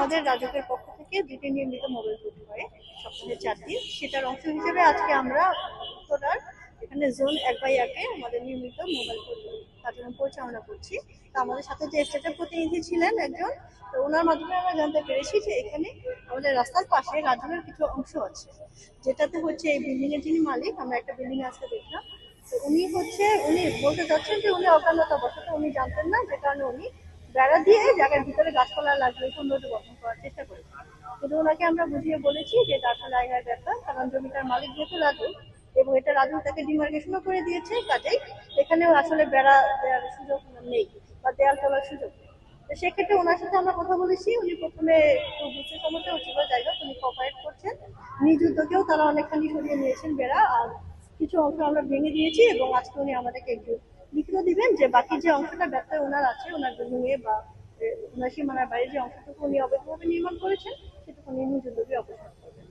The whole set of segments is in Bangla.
আমাদের রাজুকের পক্ষ থেকে দুটি নিয়মিত মোবাইল কোর্ট হয় সপ্তাহে 4 দিন। সেটার অংশ হিসেবে আজকে আমরা উত্তরার এখানে জোন 1/1 আমাদের নিয়মিত মোবাইল কোর্ট কার্যক্রম পরিচালনা করছি। তো আমাদের সাথে যে স্টেটের প্রতিনিধি ছিলেন একজন, তো ওনার মাধ্যমে আমরা জানতে পেরেছি যে এখানে আমাদের রাস্তার পাশে রাজুকের কিছু অংশ আছে, যেটাতে হচ্ছে এই বিল্ডিং এর যিনি মালিক, আমরা একটা বিল্ডিং আজকে দেখলাম, তো উনি বলতে চাচ্ছেন যে উনি অজ্ঞানতা বশত উনি জানতেন না, যে কারণে উনি বেড়া দিয়ে জায়গার ভিতরে গাছপালা লাগিয়ে সৌন্দর্য গঠন করার চেষ্টা করেছেন। কিন্তু ওনাকে আমরা বুঝিয়ে বলেছি যে এটা আসলে আইনের ব্যাপার, কারণ জমিটার মালিক যেহেতু রাজু এবং এটা রাজু তাকে ডিমার্কেশনও করে দিয়েছে, কাজেই এখানেও আসলে বেড়া দেওয়ার সুযোগ নেই বা দেয়াল তোলার সুযোগ নেই। তো সেক্ষেত্রে ওনার সাথে আমরা কথা বলেছি, উনি প্রথমে একটু বুঝতে সমস্যা হচ্ছিল, যাই হোক উনি কোঅপারেট করছেন। নিজ উদ্যোগেও তারা অনেকখানি সরিয়ে নিয়েছেন বেড়া, আর কিছু অংশ আমরা ভেঙে দিয়েছি এবং আজকে উনি আমাদেরকে একটু লিখিত দিবেন যে বাকি যে অংশটা ব্যর্থ ওনার আছে, ওনার জমিয়ে বা ওনার সীমানার বাইরে যে অংশটুকু উনি অবৈধভাবে নির্মাণ করেছেন সেটুকু উনি নিজ উদ্যোগে অপসারণ করবেন।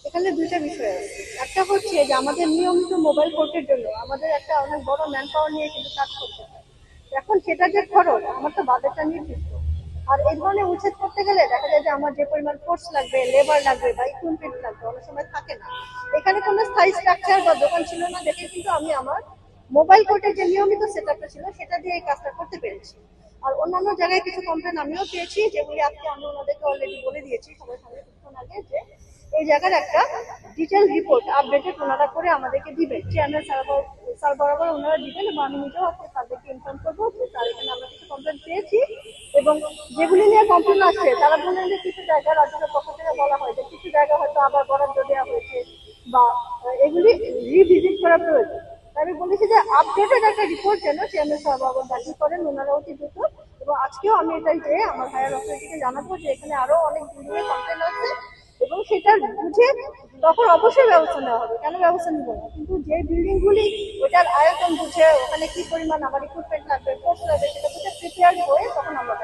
এখানে দুইটা বিষয় আছে। একটা হচ্ছে যে আমাদের নিয়মিত মোবাইল কোর্টের জন্য আমাদের একটা অনেক বড় ম্যান পাওয়ার নিয়ে কিন্তু কাজ করতে হয়। এখন সেটা যে খরচ, আমার তো বাজেটটা নির্দিষ্ট। আর এই ধরনের উচ্ছেদ করতে গেলে দেখা যায় যে আমার যে পরিমাণ ফোর্স লাগবে, লেবার লাগবে বা ইকুইপমেন্ট লাগবে, অনেক সময় থাকে না। এখানে কোনো স্থায়ী স্ট্রাকচার বা দোকান ছিল না দেখে কিন্তু আমি আমার মোবাইল কোর্টের যে নিয়মিত সেটআপটা ছিল সেটা দিয়ে এই কাজটা করতে পেরেছি। আর অন্যান্য জায়গায় কিছু কমপ্লেন আমিও পেয়েছি, যেগুলি আজকে আমি ওনাদেরকে অলরেডি বলে দিয়েছি সবার সঙ্গে কিছুক্ষণ আগে, যে এই জায়গার একটা ডিটেল রিপোর্ট আপডেটেড ওনারা করে আমাদেরকে দিবেন, চেয়ারম্যান স্যার বরাবর ওনারা দিবেন, এবং আমি নিজেও আজকে তাদেরকে ইনফর্ম করবো যে স্যার এখানে আমরা কিছু কমপ্লেন পেয়েছি। এবং যেগুলি নিয়ে কমপ্লেন আসছে তারা বলেন যে কিছু জায়গা রাজ্যের পক্ষ থেকে বলা হয় যে কিছু জায়গা হয়তো আবার বরাদ্দ দেওয়া হয়েছে বা এগুলি রিভিজিট করা প্রয়োজন। আমি বলেছি যে আপডেটেড একটা রিপোর্ট যেন চেয়ারম্যান স্যার বাবু দাখিল করেন, ওনারা অতি দ্রুত। এবং আজকেও আমি এটাই যে আমার হায়ার অথরিটিকে জানাবো যে এখানে আরো অনেক বিল্ডিং এর কমপ্লেন আছে এবং সেটা বুঝে তখন অবশ্যই ব্যবস্থা নেওয়া হবে, কেন ব্যবস্থা নিব না। কিন্তু যে বিল্ডিং গুলি ওটার আয়তন বুঝে ওখানে কি পরিমাণ আমার ইকুইপমেন্ট লাগবে, কোর্স লাগবে, সেটা বুঝে প্রিপেয়ার হয়ে তখন আমরা